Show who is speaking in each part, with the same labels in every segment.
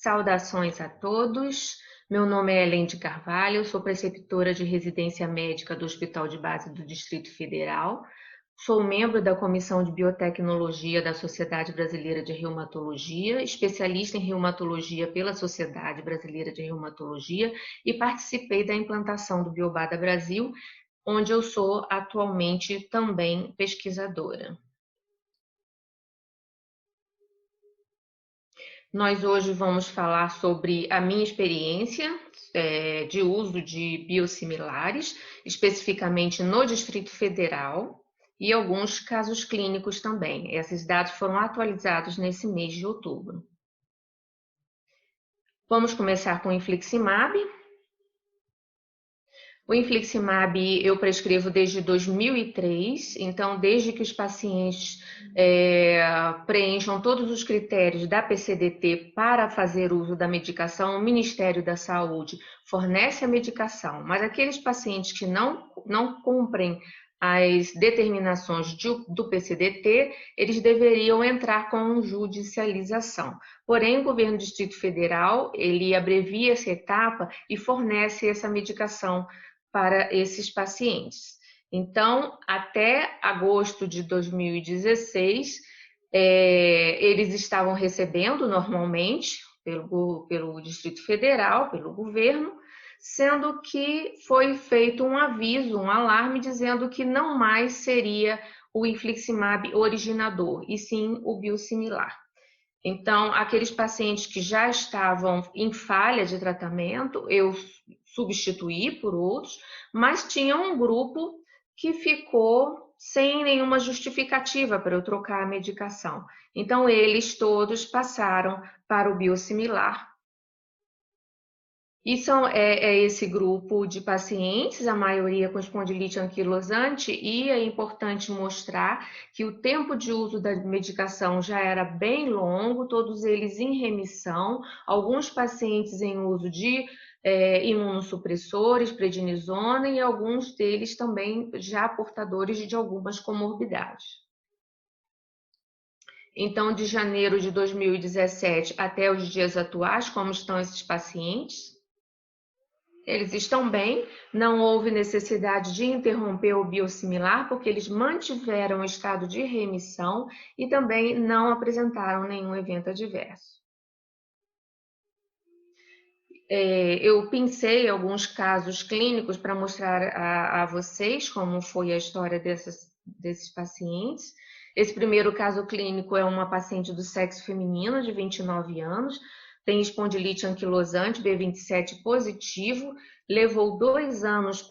Speaker 1: Saudações a todos. Meu nome é Helen de Carvalho, sou preceptora de residência médica do Hospital de Base do Distrito Federal. Sou membro da Comissão de Biotecnologia da Sociedade Brasileira de Reumatologia, especialista em reumatologia pela Sociedade Brasileira de Reumatologia e participei da implantação do Biobada Brasil, onde eu sou atualmente também pesquisadora. Nós hoje vamos falar sobre a minha experiência de uso de biosimilares, especificamente no Distrito Federal, e alguns casos clínicos também. Esses dados foram atualizados nesse mês de outubro. Vamos começar com o infliximab. O infliximab eu prescrevo desde 2003, então desde que os pacientes preencham todos os critérios da PCDT para fazer uso da medicação, o Ministério da Saúde fornece a medicação, mas aqueles pacientes que não cumprem as determinações do PCDT, eles deveriam entrar com judicialização. Porém, o governo do Distrito Federal, ele abrevia essa etapa e fornece essa medicação para esses pacientes. Então, até agosto de 2016, eles estavam recebendo normalmente pelo Distrito Federal, pelo governo, sendo que foi feito um aviso, um alarme, dizendo que não mais seria o infliximab originador, e sim o biosimilar. Então, aqueles pacientes que já estavam em falha de tratamento, eu substituí por outros, mas tinha um grupo que ficou sem nenhuma justificativa para eu trocar a medicação. Então, eles todos passaram para o biosimilar. E é esse grupo de pacientes, a maioria com espondilite anquilosante, e é importante mostrar que o tempo de uso da medicação já era bem longo, todos eles em remissão, alguns pacientes em uso de imunossupressores, prednisona, e alguns deles também já portadores de algumas comorbidades. Então, de janeiro de 2017 até os dias atuais, como estão esses pacientes? Eles estão bem, não houve necessidade de interromper o biosimilar, porque eles mantiveram o estado de remissão e também não apresentaram nenhum evento adverso. Eu pensei alguns casos clínicos para mostrar a vocês como foi a história desses pacientes. Esse primeiro caso clínico é uma paciente do sexo feminino, de 29 anos, tem espondilite anquilosante B27 positivo, levou 2 anos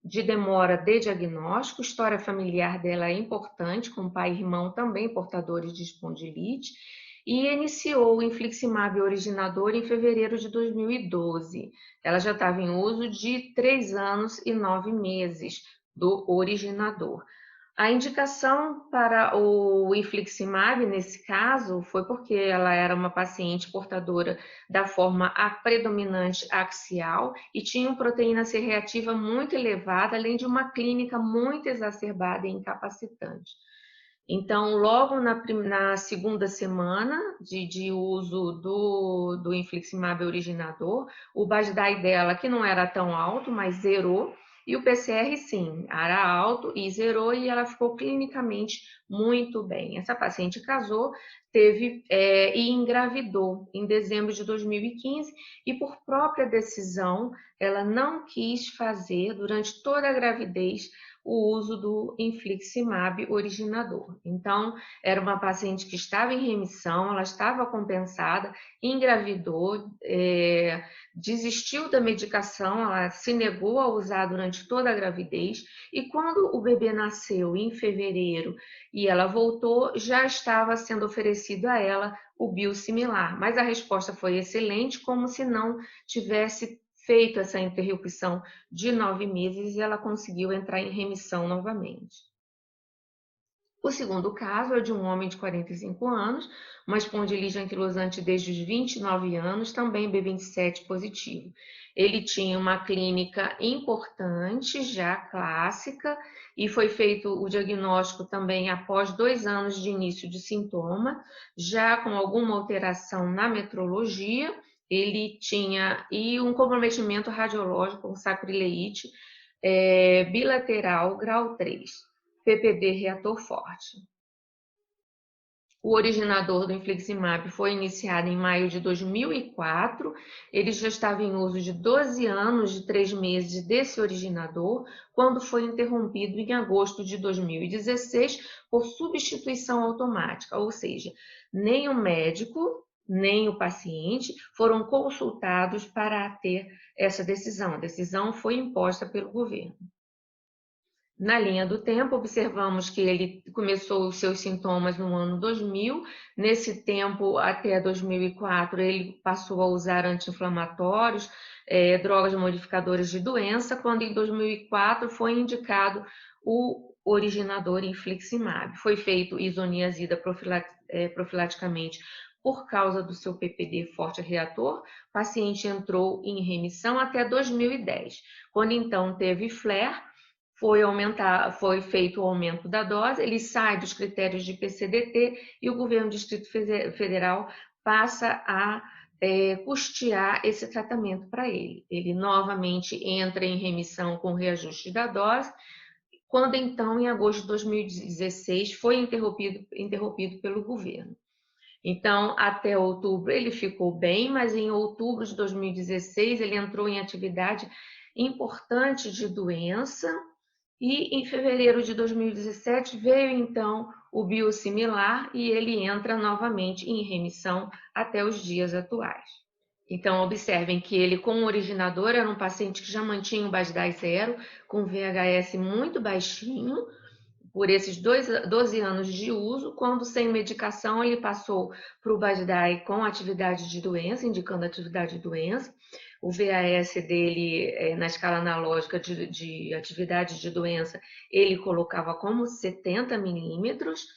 Speaker 1: de demora de diagnóstico, história familiar dela é importante, com pai e irmão também portadores de espondilite, e iniciou o infliximab originador em fevereiro de 2012. Ela já estava em uso de 3 anos e 9 meses do originador. A indicação para o infliximab, nesse caso, foi porque ela era uma paciente portadora da forma predominante axial e tinha uma proteína C reativa muito elevada, além de uma clínica muito exacerbada e incapacitante. Então, logo na segunda semana de uso do infliximab originador, o BASDAI dela, que não era tão alto, mas zerou, e o PCR, sim, era alto e zerou, e ela ficou clinicamente muito bem. Essa paciente casou, e engravidou em dezembro de 2015, e por própria decisão, ela não quis fazer, durante toda a gravidez, o uso do infliximab originador. Então, era uma paciente que estava em remissão, ela estava compensada, engravidou, desistiu da medicação, ela se negou a usar durante toda a gravidez, e quando o bebê nasceu em fevereiro e ela voltou, já estava sendo oferecido a ela o biosimilar, mas a resposta foi excelente, como se não tivesse feito essa interrupção de 9 meses, e ela conseguiu entrar em remissão novamente. O segundo caso é de um homem de 45 anos, uma espondilite anquilosante desde os 29 anos, também B27 positivo. Ele tinha uma clínica importante, já clássica, e foi feito o diagnóstico também após 2 anos de início de sintoma, já com alguma alteração na metrologia. Ele tinha um comprometimento radiológico com sacrileite bilateral grau 3. PPD reator forte. O originador do infliximab foi iniciado em maio de 2004. Ele já estava em uso de 12 anos e 3 meses desse originador, quando foi interrompido em agosto de 2016 por substituição automática, ou seja, nem o médico nem o paciente foram consultados para ter essa decisão. A decisão foi imposta pelo governo. Na linha do tempo, observamos que ele começou os seus sintomas no ano 2000. Nesse tempo, até 2004, ele passou a usar anti-inflamatórios, drogas modificadoras de doença, quando em 2004 foi indicado o originador infliximab. Foi feito isoniazida profilaticamente por causa do seu PPD forte reator. O paciente entrou em remissão até 2010, quando então teve flare. Foi feito o aumento da dose, ele sai dos critérios de PCDT e o governo do Distrito Federal passa a custear esse tratamento para ele. Ele novamente entra em remissão com reajuste da dose, quando então, em agosto de 2016, foi interrompido pelo governo. Então, até outubro ele ficou bem, mas em outubro de 2016 ele entrou em atividade importante de doença. E em fevereiro de 2017 veio então o biosimilar e ele entra novamente em remissão até os dias atuais. Então, observem que ele, com o originador, era um paciente que já mantinha o BASDAI zero, com VHS muito baixinho, por esses 12 anos de uso. Quando sem medicação, ele passou para o BASDAI com atividade de doença, indicando atividade de doença. O VAS dele, na escala analógica de atividade de doença, ele colocava como 70 milímetros,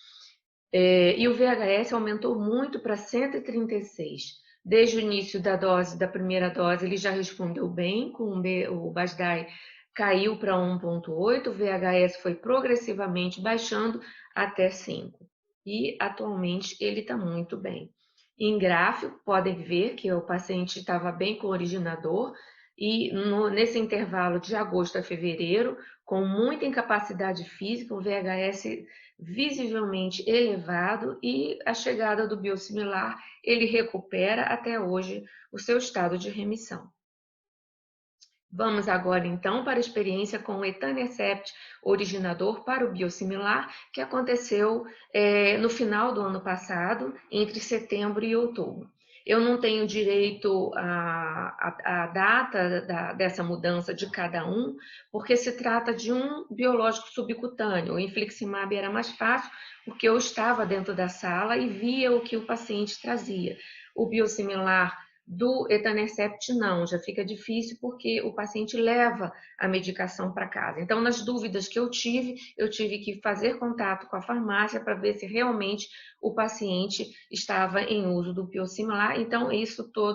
Speaker 1: e o VHS aumentou muito para 136. Desde o início da primeira dose, ele já respondeu bem, com o BASDAI caiu para 1,8, o VHS foi progressivamente baixando até 5. E atualmente ele está muito bem. Em gráfico, podem ver que o paciente estava bem com o originador e nesse intervalo de agosto a fevereiro, com muita incapacidade física, o VHS visivelmente elevado, e a chegada do biosimilar, ele recupera até hoje o seu estado de remissão. Vamos agora então para a experiência com o etanercept originador para o biosimilar, que aconteceu no final do ano passado, entre setembro e outubro. Eu não tenho direito à data dessa mudança de cada um, porque se trata de um biológico subcutâneo. O infliximab era mais fácil, porque eu estava dentro da sala e via o que o paciente trazia. O biosimilar do etanercept não, já fica difícil porque o paciente leva a medicação para casa. Então, nas dúvidas que eu tive que fazer contato com a farmácia para ver se realmente o paciente estava em uso do biosimilar. Então,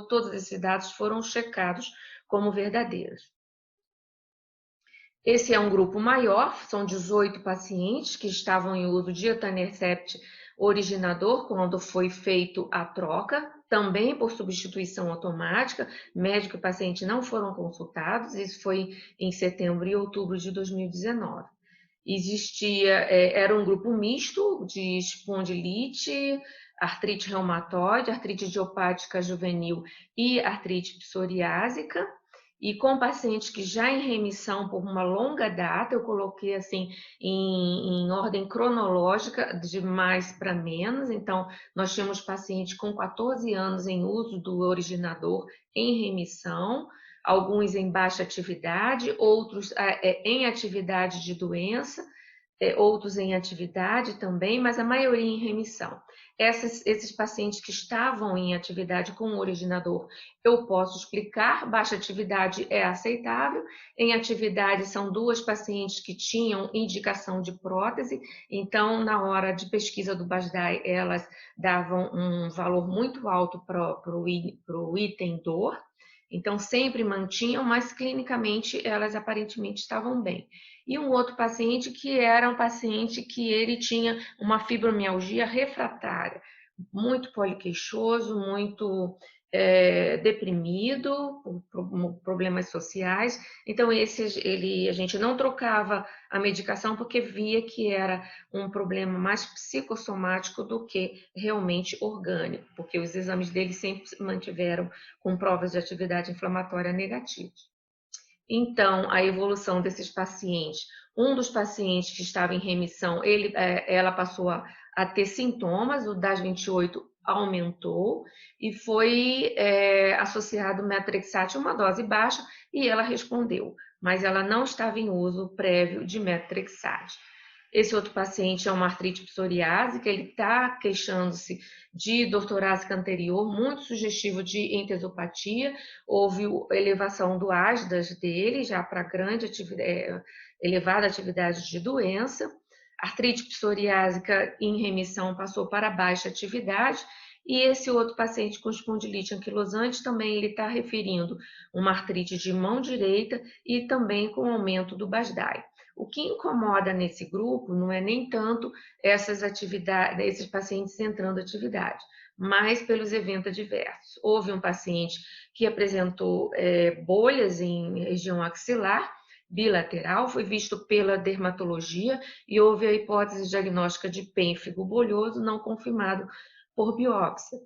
Speaker 1: todos esses dados foram checados como verdadeiros. Esse é um grupo maior, são 18 pacientes que estavam em uso de etanercept originador quando foi feito a troca, também por substituição automática. Médico e paciente não foram consultados, isso foi em setembro e outubro de 2019. Era um grupo misto de espondilite, artrite reumatoide, artrite idiopática juvenil e artrite psoriásica. E com pacientes que já em remissão por uma longa data, eu coloquei assim em ordem cronológica, de mais para menos. Então, nós tínhamos pacientes com 14 anos em uso do originador em remissão, alguns em baixa atividade, outros em atividade de doença, outros em atividade também, mas a maioria em remissão. Esses pacientes que estavam em atividade com o originador, eu posso explicar, baixa atividade é aceitável. Em atividade, são 2 pacientes que tinham indicação de prótese, então, na hora de pesquisa do BASDAI, elas davam um valor muito alto para o item dor, então sempre mantinham, mas clinicamente elas aparentemente estavam bem. E um outro paciente que era um paciente que ele tinha uma fibromialgia refratária, muito poliqueixoso, muito deprimido, por problemas sociais. Então, a gente não trocava a medicação porque via que era um problema mais psicossomático do que realmente orgânico, porque os exames dele sempre se mantiveram com provas de atividade inflamatória negativas. Então, a evolução desses pacientes, um dos pacientes que estava em remissão, ela passou a ter sintomas, o DAS28 aumentou e foi associado metrexate, uma dose baixa, e ela respondeu, mas ela não estava em uso prévio de metrexate. Esse outro paciente é uma artrite psoriásica, ele está queixando-se de dor torácica anterior, muito sugestivo de entesopatia. Houve elevação do ASDAS dele, já para elevada atividade de doença. Artrite psoriásica em remissão passou para baixa atividade. E esse outro paciente com espondilite anquilosante também ele está referindo uma artrite de mão direita e também com aumento do BASDAI. O que incomoda nesse grupo não é nem tanto esses pacientes entrando em atividade, mas pelos eventos adversos. Houve um paciente que apresentou bolhas em região axilar, bilateral, foi visto pela dermatologia e houve a hipótese diagnóstica de pênfigo bolhoso não confirmado por biópsia.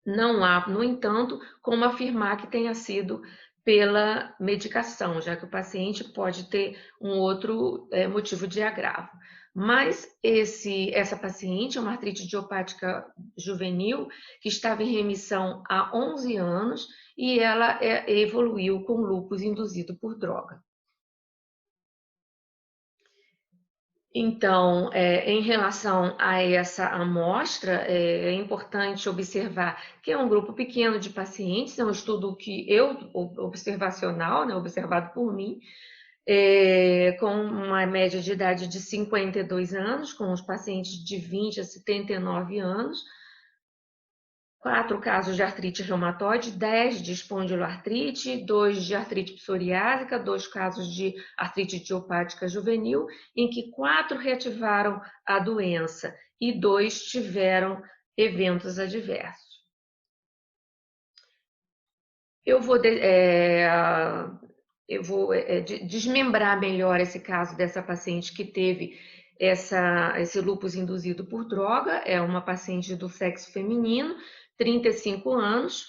Speaker 1: Não há, no entanto, como afirmar que tenha sido pela medicação, já que o paciente pode ter um outro motivo de agravo. Mas essa paciente é uma artrite idiopática juvenil que estava em remissão há 11 anos e ela evoluiu com lúpus induzido por droga. Então, em relação a essa amostra, é importante observar que é um grupo pequeno de pacientes, é um estudo observacional, né, observado por mim, com uma média de idade de 52 anos, com os pacientes de 20 a 79 anos, 4 casos de artrite reumatoide, 10 de espondiloartrite, 2 de artrite psoriásica, 2 casos de artrite idiopática juvenil, em que 4 reativaram a doença e 2 tiveram eventos adversos. Eu vou desmembrar melhor esse caso dessa paciente que teve esse lúpus induzido por droga, é uma paciente do sexo feminino, 35 anos,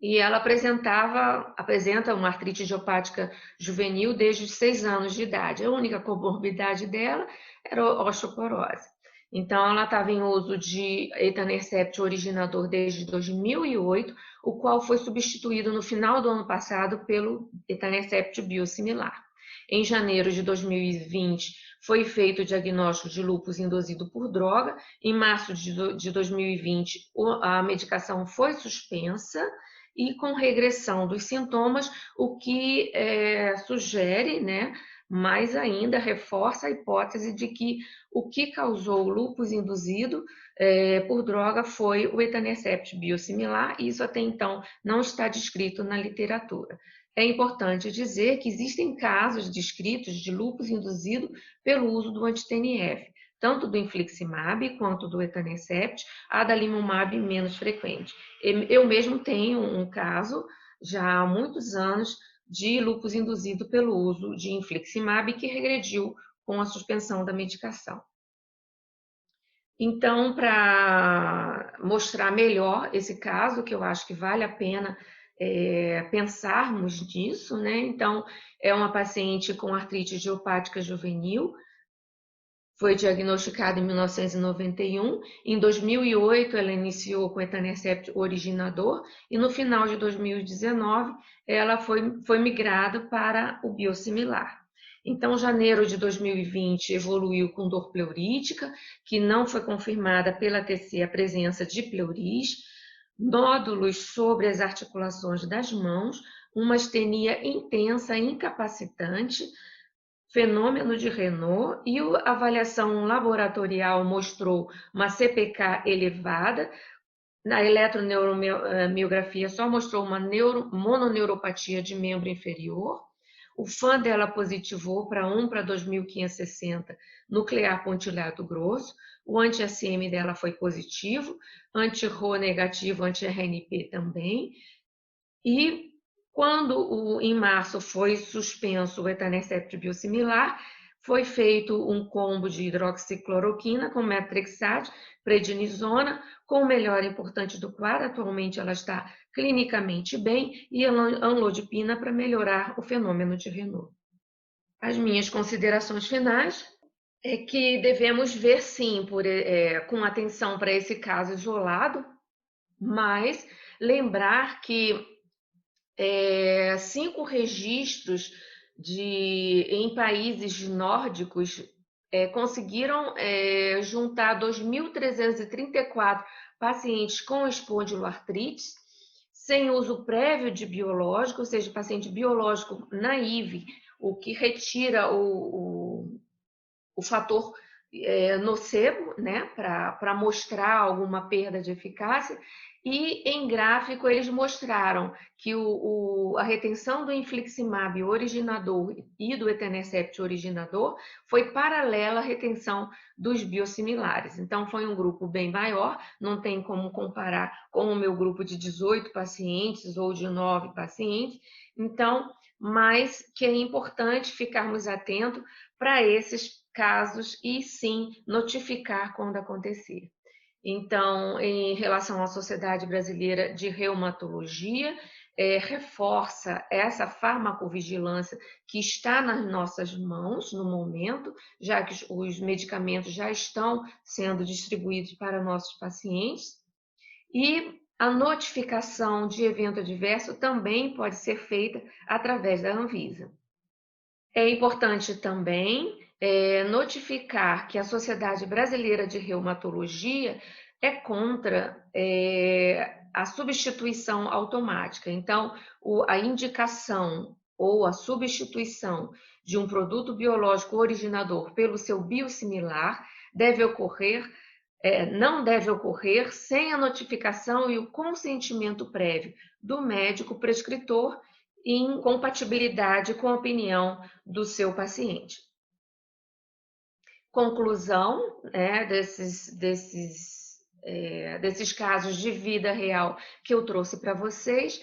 Speaker 1: e ela apresenta uma artrite idiopática juvenil desde os 6 anos de idade. A única comorbidade dela era a osteoporose. Então, ela estava em uso de etanercept originador desde 2008, o qual foi substituído no final do ano passado pelo etanercept biosimilar. Em janeiro de 2020, foi feito o diagnóstico de lúpus induzido por droga. Em março de 2020, a medicação foi suspensa e com regressão dos sintomas, o que sugere, né, mais ainda reforça a hipótese de que o que causou o lúpus induzido por droga foi o etanercept biosimilar, e isso até então não está descrito na literatura. É importante dizer que existem casos descritos de lúpus induzido pelo uso do anti-TNF, tanto do infliximab quanto do etanercept, a adalimumab menos frequente. Eu mesmo tenho um caso, já há muitos anos, de lúpus induzido pelo uso de infliximab que regrediu com a suspensão da medicação. Então, para mostrar melhor esse caso, que eu acho que vale a pena pensarmos nisso, né? Então, é uma paciente com artrite idiopática juvenil, foi diagnosticada em 1991. Em 2008, ela iniciou com etanercept originador e no final de 2019, ela foi migrada para o biosimilar. Então, janeiro de 2020 evoluiu com dor pleurítica, que não foi confirmada pela TC a presença de pleuris, nódulos sobre as articulações das mãos, uma astenia intensa, incapacitante, fenômeno de Renault, e a avaliação laboratorial mostrou uma CPK elevada. Na eletroneuromiografia só mostrou uma mononeuropatia de membro inferior. O FAN dela positivou para 1/2560 nuclear pontilhado grosso. O anti-ACM dela foi positivo, anti-RO negativo, anti-RNP também. E quando em março foi suspenso o etanercept biosimilar, foi feito um combo de hidroxicloroquina com metrexate, prednisona, com melhora importante do quadro. Atualmente ela está clinicamente bem, e amlodipina para melhorar o fenômeno de Renault. As minhas considerações finais é que devemos ver sim com atenção para esse caso isolado, mas lembrar que 5 registros em países nórdicos conseguiram juntar 2.334 pacientes com espondiloartrite, sem uso prévio de biológico, ou seja, paciente biológico naive, o que retira o fator nocebo, né, para mostrar alguma perda de eficácia. E em gráfico eles mostraram que a retenção do infliximab originador e do etanercept originador foi paralela à retenção dos biosimilares. Então foi um grupo bem maior, não tem como comparar com o meu grupo de 18 pacientes ou de 9 pacientes. Então, mas que é importante ficarmos atentos para esses casos e sim notificar quando acontecer. Então, em relação à Sociedade Brasileira de Reumatologia, reforça essa farmacovigilância que está nas nossas mãos no momento, já que os medicamentos já estão sendo distribuídos para nossos pacientes, e a notificação de evento adverso também pode ser feita através da Anvisa. É importante também notificar que a Sociedade Brasileira de Reumatologia é contra a substituição automática. Então, a indicação ou a substituição de um produto biológico originador pelo seu biosimilar não deve ocorrer sem a notificação e o consentimento prévio do médico prescritor em compatibilidade com a opinião do seu paciente. Conclusão, né, desses casos de vida real que eu trouxe para vocês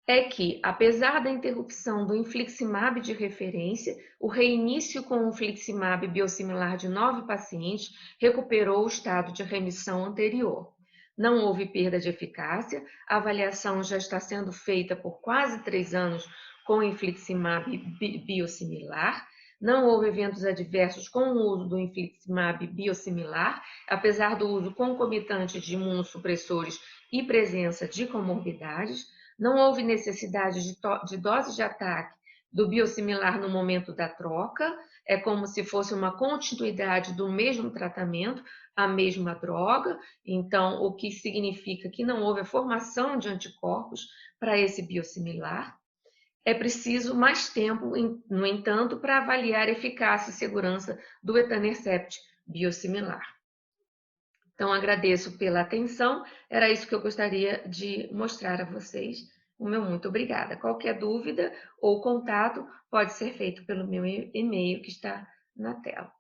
Speaker 1: é que, apesar da interrupção do infliximab de referência, o reinício com o infliximab biosimilar de 9 pacientes recuperou o estado de remissão anterior. Não houve perda de eficácia, a avaliação já está sendo feita por quase 3 anos com o infliximab biosimilar. Não houve eventos adversos com o uso do infliximab biosimilar, apesar do uso concomitante de imunossupressores e presença de comorbidades. Não houve necessidade de dose de ataque do biosimilar no momento da troca, é como se fosse uma continuidade do mesmo tratamento, a mesma droga, então o que significa que não houve a formação de anticorpos para esse biosimilar. É preciso mais tempo, no entanto, para avaliar a eficácia e segurança do etanercept biosimilar. Então, agradeço pela atenção, era isso que eu gostaria de mostrar a vocês. O meu muito obrigada. Qualquer dúvida ou contato pode ser feito pelo meu e-mail que está na tela.